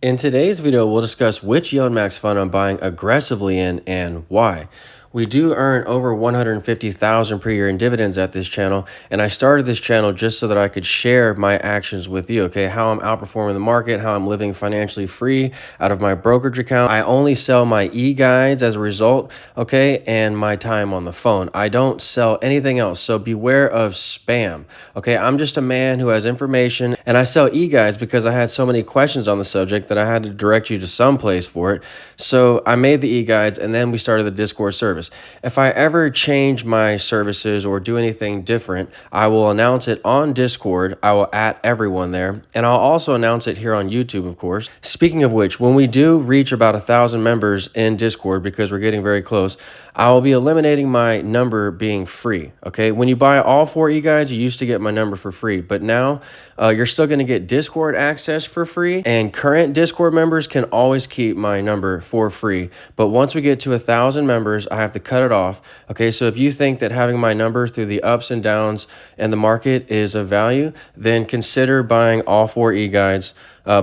In today's video, we'll discuss which Yieldmax fund I'm buying aggressively in and why. We do earn over $150,000 per year in dividends at this channel, and I started this channel just so that I could share my actions with you, okay? How I'm outperforming the market, how I'm living financially free out of my brokerage account. I only sell my e-guides as a result, okay, and my time on the phone. I don't sell anything else, so beware of spam, okay? I'm just a man who has information, and I sell e-guides because I had so many questions on the subject that I had to direct you to some place for it. So I made the e-guides, and then we started the Discord service. If I ever change my services or do anything different, I will announce it on Discord. I will @ everyone there, and I'll also announce it here on YouTube, of course. Speaking of which, when we do reach about 1,000 members in Discord, because we're getting very close, I will be eliminating my number being free, okay? When you buy all 4 e-guides, you used to get my number for free, but now you're still gonna get Discord access for free, and current Discord members can always keep my number for free. But once we get to 1,000 members, I have to cut it off, okay? So if you think that having my number through the ups and downs in the market is of value, then consider buying all 4 e-guides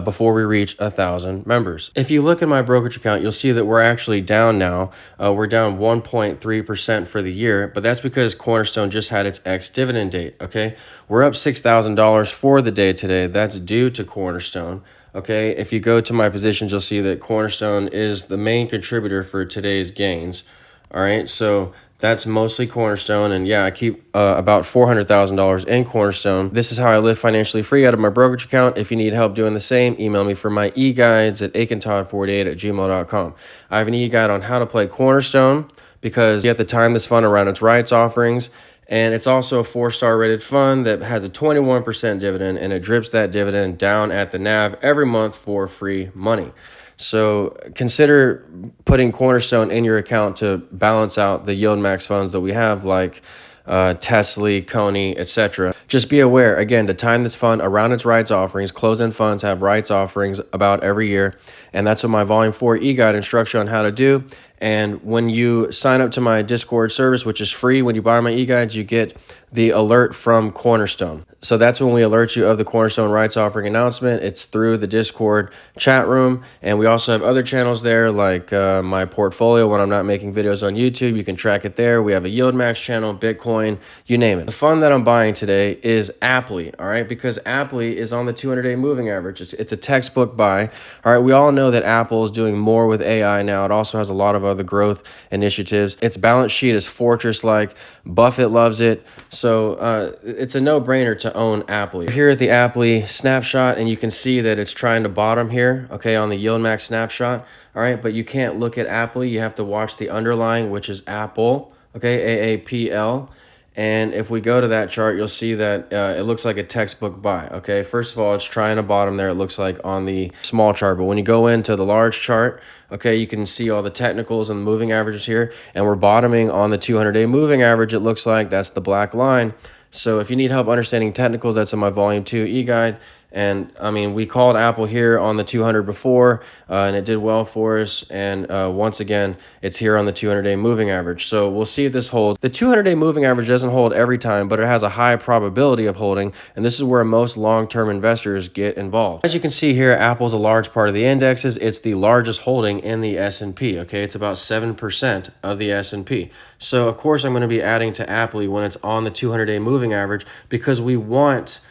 before we reach 1,000 members. If you look at my brokerage account, you'll see that we're actually down now. We're down 1.3% for the year, but that's because Cornerstone just had its ex-dividend date, okay? We're up $6,000 for the day today. That's due to Cornerstone. Okay, if you go to my positions, you'll see that Cornerstone is the main contributor for today's gains. All right, so that's mostly Cornerstone, and yeah, I keep about $400,000 in Cornerstone. This is how I live financially free out of my brokerage account. If you need help doing the same, email me for my e-guides at aikentod48@gmail.com. I have an e-guide on how to play Cornerstone because you have to time this fund around its rights offerings. And it's also a 4-star rated fund that has a 21% dividend, and it drips that dividend down at the NAV every month for free money. So consider putting Cornerstone in your account to balance out the Yieldmax funds that we have, like Tesla, Coney, etc. Just be aware, again, to time this fund around its rights offerings. Closed-end funds have rights offerings about every year, and that's what my Volume 4 e-guide instruction on how to do. And when you sign up to my Discord service, which is free, when you buy my e-guides, you get the alert from Cornerstone. So that's when we alert you of the Cornerstone rights offering announcement. It's through the Discord chat room. And we also have other channels there, like my portfolio when I'm not making videos on YouTube. You can track it there. We have a Yieldmax channel, Bitcoin, you name it. The fund that I'm buying today is Apple, all right? Because Apple is on the 200-day moving average. It's a textbook buy. All right, we all know that Apple is doing more with AI now. It also has a lot of other growth initiatives. Its balance sheet is fortress-like. Buffett loves it. So it's a no-brainer to own Apple. Here at the Apple snapshot, and you can see that it's trying to bottom here, okay, on the Yieldmax snapshot. All right, but you can't look at Apple. You have to watch the underlying, which is Apple, okay, AAPL. And if we go to that chart, you'll see that it looks like a textbook buy, okay? First of all, it's trying to bottom there, it looks like, on the small chart. But when you go into the large chart, okay, you can see all the technicals and the moving averages here. And we're bottoming on the 200-day moving average, it looks like. That's the black line. So if you need help understanding technicals, that's in my Volume 2 e-guide. And I mean, we called Apple here on the 200 before, and it did well for us. And once again, it's here on the 200-day moving average. So we'll see if this holds. The 200-day moving average doesn't hold every time, but it has a high probability of holding. And this is where most long-term investors get involved. As you can see here, Apple's a large part of the indexes. It's the largest holding in the S&P, okay? It's about 7% of the S&P. So of course, I'm going to be adding to Apple when it's on the 200-day moving average because we want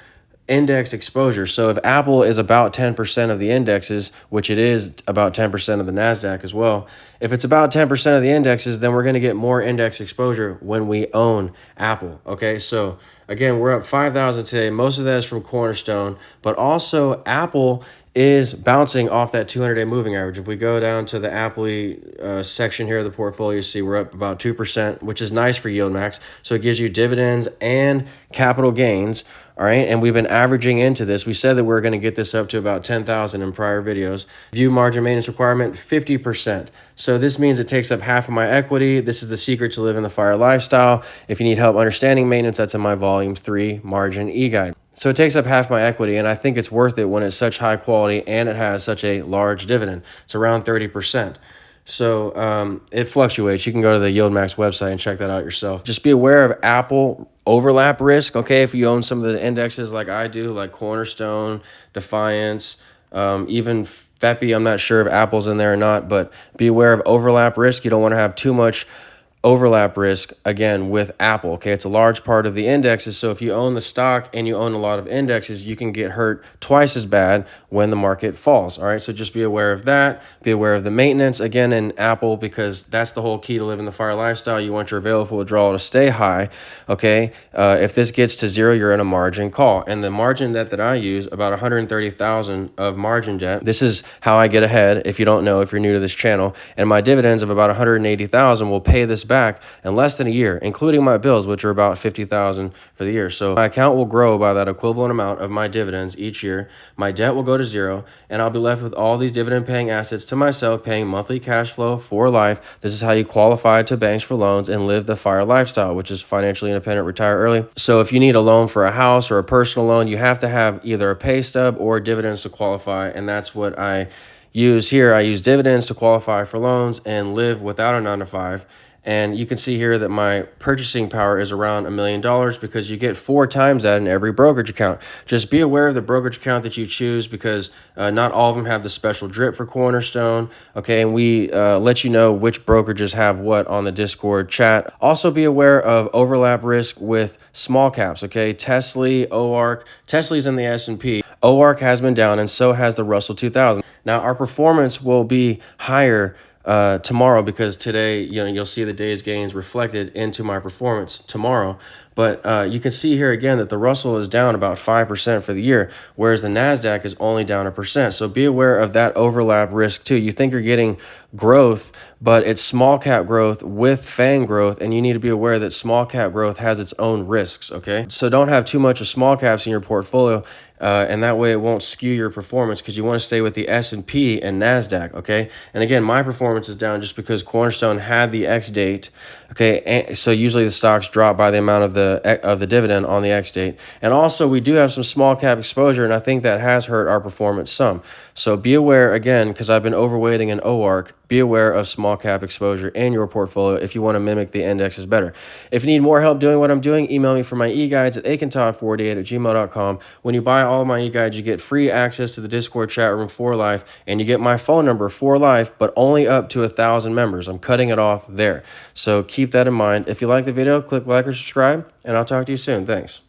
index exposure. So if Apple is about 10% of the indexes, which it is about 10% of the NASDAQ as well, if it's about 10% of the indexes, then we're going to get more index exposure when we own Apple. Okay, so again, we're up 5,000 today. Most of that is from Cornerstone, but also Apple is bouncing off that 200-day moving average. If we go down to the Apple section here of the portfolio, you see we're up about 2%, which is nice for Yieldmax. So it gives you dividends and capital gains, all right? And we've been averaging into this. We said that we're going to get this up to about 10,000 in prior videos. View margin maintenance requirement, 50%. So this means it takes up half of my equity. This is the secret to living the FIRE lifestyle. If you need help understanding maintenance, that's in my Volume 3 margin e-guide. So it takes up half my equity, and I think it's worth it when it's such high quality and it has such a large dividend. It's around 30%. So it fluctuates. You can go to the Yieldmax website and check that out yourself. Just be aware of Apple overlap risk, okay? If you own some of the indexes like I do, like Cornerstone, Defiance, even FEPI. I'm not sure if Apple's in there or not, but be aware of overlap risk. You don't want to have too much overlap risk again with Apple. Okay, it's a large part of the indexes. So if you own the stock and you own a lot of indexes, you can get hurt twice as bad when the market falls. All right, so just be aware of that. Be aware of the maintenance again in Apple, because that's the whole key to living the FIRE lifestyle. You want your available withdrawal to stay high. Okay, if this gets to zero, you're in a margin call, and the margin debt that I use, about 130,000 of margin debt. This is how I get ahead. If you don't know, if you're new to this channel, and my dividends of about 180,000 will pay this back in less than a year, including my bills, which are about 50,000 for the year. So my account will grow by that equivalent amount of my dividends each year. My debt will go to zero, and I'll be left with all these dividend paying assets to myself, paying monthly cash flow for life. This is how you qualify to banks for loans and live the FIRE lifestyle, which is financially independent, retire early. So if you need a loan for a house or a personal loan, you have to have either a pay stub or dividends to qualify, and that's what I use here. I use dividends to qualify for loans and live without a 9-to-5. And you can see here that my purchasing power is around $1 million, because you get 4 times that in every brokerage account. Just be aware of the brokerage account that you choose, because not all of them have the special drip for Cornerstone. Okay, and we let you know which brokerages have what on the Discord chat. Also be aware of overlap risk with small caps. Okay, Tesla, OARC. Tesla's in the S&P. OARC has been down, and so has the Russell 2000. Now our performance will be higher tomorrow, because today, you'll see the day's gains reflected into my performance tomorrow. But you can see here again that the Russell is down about 5% for the year, whereas the NASDAQ is only down 1%. So be aware of that overlap risk too. You think you're getting growth, but it's small cap growth with FANG growth, and you need to be aware that small cap growth has its own risks, okay? So don't have too much of small caps in your portfolio, and that way it won't skew your performance, because you want to stay with the S&P and NASDAQ, okay? And again, my performance is down just because Cornerstone had the X date, okay? And so usually the stocks drop by the amount of the dividend on the X date. And also we do have some small cap exposure, and I think that has hurt our performance some. So be aware, again, because I've been overweighting in OARC, be aware of small cap exposure in your portfolio if you want to mimic the indexes better. If you need more help doing what I'm doing, email me for my e-guides at akintodd48@gmail.com. When you buy all of my e-guides, you get free access to the Discord chat room for life, and you get my phone number for life, but only up to 1,000 members. I'm cutting it off there. So keep that in mind. If you like the video, click like or subscribe, and I'll talk to you soon. Thanks.